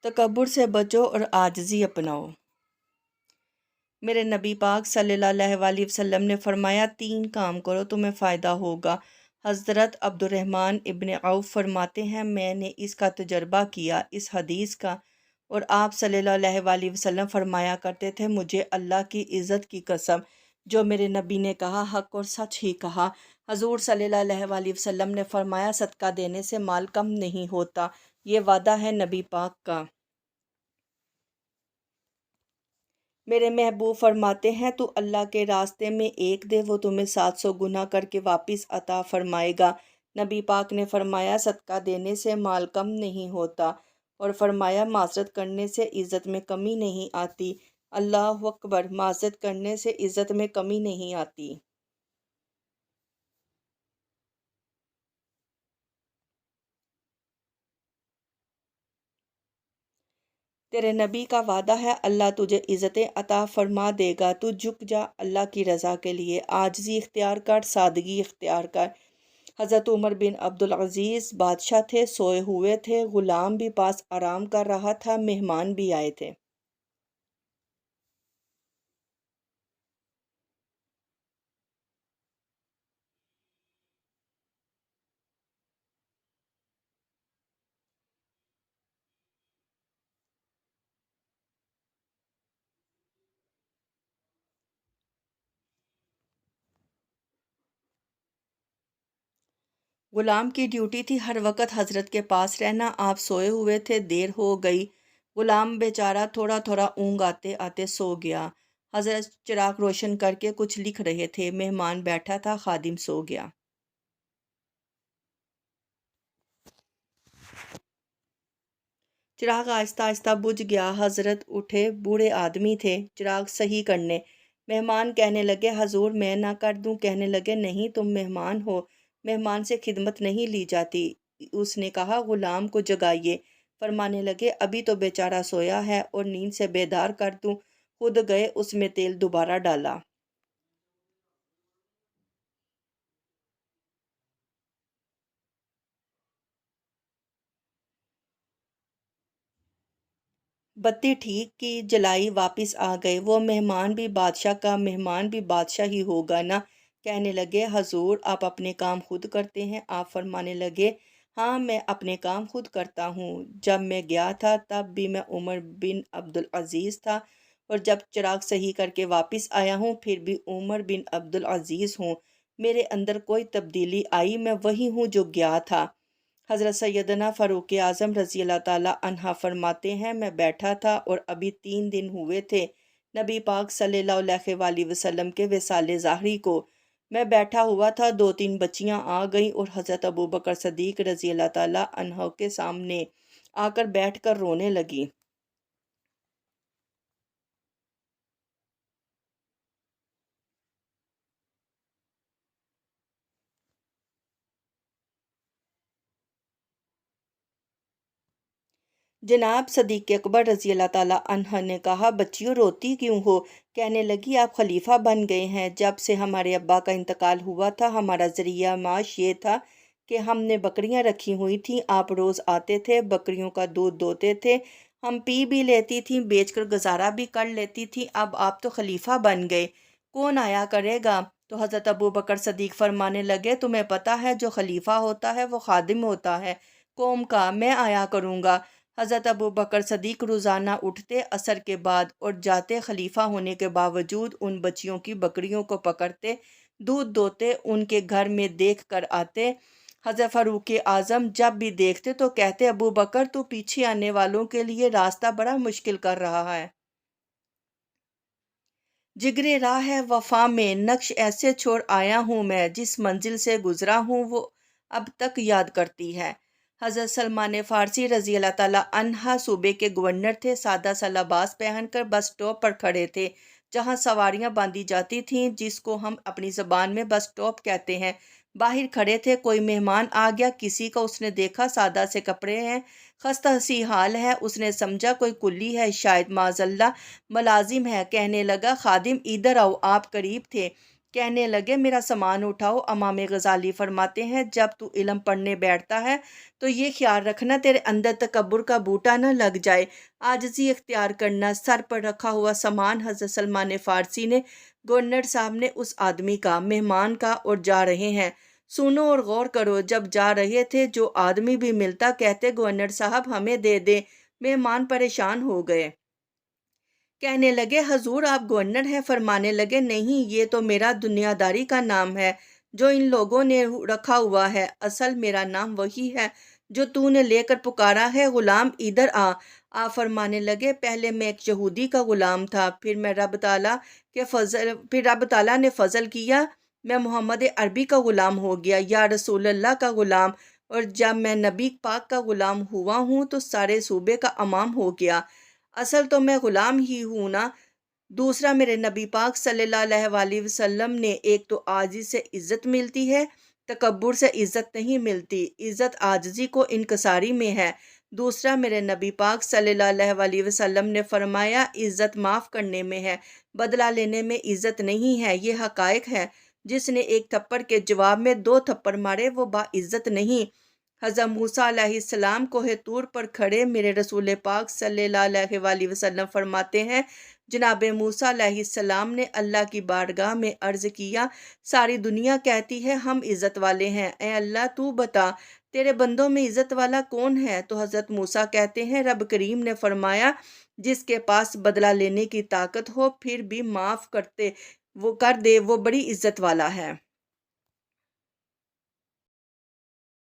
تکبر سے بچو اور عاجزی اپناؤ۔ میرے نبی پاک صلی اللہ علیہ وسلم نے فرمایا 3 کام کرو تمہیں فائدہ ہوگا۔ حضرت عبد الرحمن ابن عوف فرماتے ہیں میں نے اس کا تجربہ کیا اس حدیث کا، اور آپ صلی اللہ علیہ وسلم فرمایا کرتے تھے مجھے اللہ کی عزت کی قسم جو میرے نبی نے کہا حق اور سچ ہی کہا۔ حضور صلی اللہ علیہ وسلم نے فرمایا صدقہ دینے سے مال کم نہیں ہوتا، یہ وعدہ ہے نبی پاک کا۔ میرے محبوب فرماتے ہیں تو اللہ کے راستے میں ایک دے وہ تمہیں 700 گنا کر کے واپس عطا فرمائے گا۔ نبی پاک نے فرمایا صدقہ دینے سے مال کم نہیں ہوتا، اور فرمایا معذرت کرنے سے عزت میں کمی نہیں آتی۔ اللہ اکبر، معذرت کرنے سے عزت میں کمی نہیں آتی۔ تیرے نبی کا وعدہ ہے اللہ تجھے عزتیں عطا فرما دے گا، تو جھک جا اللہ کی رضا کے لیے، عاجزی اختیار کر، سادگی اختیار کر۔ حضرت عمر بن عبدالعزیز بادشاہ تھے، سوئے ہوئے تھے، غلام بھی پاس آرام کر رہا تھا، مہمان بھی آئے تھے۔ غلام کی ڈیوٹی تھی ہر وقت حضرت کے پاس رہنا، آپ سوئے ہوئے تھے، دیر ہو گئی، غلام بیچارہ تھوڑا تھوڑا اونگ آتے آتے سو گیا۔ حضرت چراغ روشن کر کے کچھ لکھ رہے تھے، مہمان بیٹھا تھا، خادم سو گیا۔ چراغ آہستہ آہستہ بجھ گیا، حضرت اٹھے، بوڑھے آدمی تھے، چراغ صحیح کرنے۔ مہمان کہنے لگے حضور میں نہ کر دوں؟ کہنے لگے نہیں، تم مہمان ہو، مہمان سے خدمت نہیں لی جاتی۔ اس نے کہا غلام کو جگائیے۔ فرمانے لگے ابھی تو بیچارہ سویا ہے اور نیند سے بیدار کر دوں؟ خود گئے، اس میں تیل دوبارہ ڈالا۔ بتی ٹھیک کی، جلائی، واپس آ گئے۔ وہ مہمان بھی بادشاہ کا مہمان بھی بادشاہ ہی ہوگا نا؟ کہنے لگے حضور آپ اپنے کام خود کرتے ہیں؟ آپ فرمانے لگے ہاں میں اپنے کام خود کرتا ہوں۔ جب میں گیا تھا تب بھی میں عمر بن عبدالعزیز تھا، اور جب چراغ صحیح کر کے واپس آیا ہوں پھر بھی عمر بن عبدالعزیز ہوں۔ میرے اندر کوئی تبدیلی آئی؟ میں وہی ہوں جو گیا تھا۔ حضرت سیدنا فاروق اعظم رضی اللہ تعالیٰ عنہ فرماتے ہیں میں بیٹھا تھا اور ابھی 3 دن ہوئے تھے نبی پاک صلی اللہ علیہ وسلم کے وصال ظاہری کو۔ میں بیٹھا ہوا تھا، 2-3 بچیاں آ گئیں اور حضرت ابو بکر صدیق رضی اللہ تعالیٰ عنہ کے سامنے آ کر بیٹھ کر رونے لگیں۔ جناب صدیق اکبر رضی اللہ تعالیٰ عنہ نے کہا بچیوں روتی کیوں ہو؟ کہنے لگی آپ خلیفہ بن گئے ہیں، جب سے ہمارے ابا کا انتقال ہوا تھا ہمارا ذریعہ معاش یہ تھا کہ ہم نے بکریاں رکھی ہوئی تھیں، آپ روز آتے تھے، بکریوں کا دودھ دوتے تھے، ہم پی بھی لیتی تھیں، بیچ کر گزارا بھی کر لیتی تھیں، اب آپ تو خلیفہ بن گئے، کون آیا کرے گا؟ تو حضرت ابو بکر صدیق فرمانے لگے تمہیں پتہ ہے جو خلیفہ ہوتا ہے وہ خادم ہوتا ہے قوم کا، میں آیا کروں گا۔ حضرت ابو بکر صدیق روزانہ اٹھتے عصر کے بعد اور جاتے، خلیفہ ہونے کے باوجود ان بچیوں کی بکریوں کو پکڑتے، دودھ دوتے، ان کے گھر میں دیکھ کر آتے۔ حضرت فاروق اعظم جب بھی دیکھتے تو کہتے ابو بکر تو پیچھے آنے والوں کے لیے راستہ بڑا مشکل کر رہا ہے۔ جگرے راہ ہے وفا میں نقش ایسے چھوڑ آیا ہوں میں، جس منزل سے گزرا ہوں وہ اب تک یاد کرتی ہے۔ حضرت سلمان فارسی رضی اللہ تعالیٰ عنہ صوبے کے گورنر تھے، سادہ سا لباس پہن کر بس سٹاپ پر کھڑے تھے جہاں سواریاں باندھی جاتی تھیں، جس کو ہم اپنی زبان میں بس سٹاپ کہتے ہیں۔ باہر کھڑے تھے، کوئی مہمان آ گیا، کسی کو اس نے دیکھا سادہ سے کپڑے ہیں، خستہ سی حال ہے، اس نے سمجھا کوئی کلی ہے، شاید معاذ اللہ ملازم ہے، کہنے لگا خادم ادھر آؤ، آپ قریب تھے، کہنے لگے میرا سامان اٹھاؤ۔ امام غزالی فرماتے ہیں جب تو علم پڑھنے بیٹھتا ہے تو یہ خیال رکھنا تیرے اندر تکبر کا بوٹا نہ لگ جائے، عاجزی اختیار کرنا۔ سر پر رکھا ہوا سامان حضرت سلمان فارسی نے گورنر صاحب نے اس آدمی کا، مہمان کا، اور جا رہے ہیں، سنو اور غور کرو۔ جب جا رہے تھے جو آدمی بھی ملتا کہتے گورنر صاحب ہمیں دے دیں۔ مہمان پریشان ہو گئے، کہنے لگے حضور آپ گورنر ہیں؟ فرمانے لگے نہیں، یہ تو میرا دنیا داری کا نام ہے جو ان لوگوں نے رکھا ہوا ہے، اصل میرا نام وہی ہے جو تو نے لے کر پکارا ہے، غلام ادھر آ۔ آپ فرمانے لگے پہلے میں ایک یہودی کا غلام تھا، پھر رب تعالیٰ نے فضل کیا، میں محمد عربی کا غلام ہو گیا، یا رسول اللہ کا غلام، اور جب میں نبی پاک کا غلام ہوا ہوں تو سارے صوبے کا امام ہو گیا۔ اصل تو میں غلام ہی ہوں نا۔ دوسرا، میرے نبی پاک صلی اللہ علیہ وسلم نے ایک تو عاجزی سے عزت ملتی ہے، تکبر سے عزت نہیں ملتی، عزت عاجزی کو انکساری میں ہے۔ دوسرا، میرے نبی پاک صلی اللہ علیہ وسلم نے فرمایا عزت معاف کرنے میں ہے، بدلہ لینے میں عزت نہیں ہے۔ یہ حقائق ہے، جس نے ایک تھپڑ کے جواب میں 2 تھپڑ مارے وہ باعزت نہیں۔ حضرت موسیٰ علیہ السلام کوہ طور پر کھڑے میرے رسول پاک صلی اللہ علیہ وسلم فرماتے ہیں جناب موسیٰ علیہ السلام نے اللہ کی بارگاہ میں عرض کیا ساری دنیا کہتی ہے ہم عزت والے ہیں، اے اللہ تو بتا تیرے بندوں میں عزت والا کون ہے؟ تو حضرت موسیٰ کہتے ہیں رب کریم نے فرمایا جس کے پاس بدلہ لینے کی طاقت ہو پھر بھی معاف کر دے وہ بڑی عزت والا ہے۔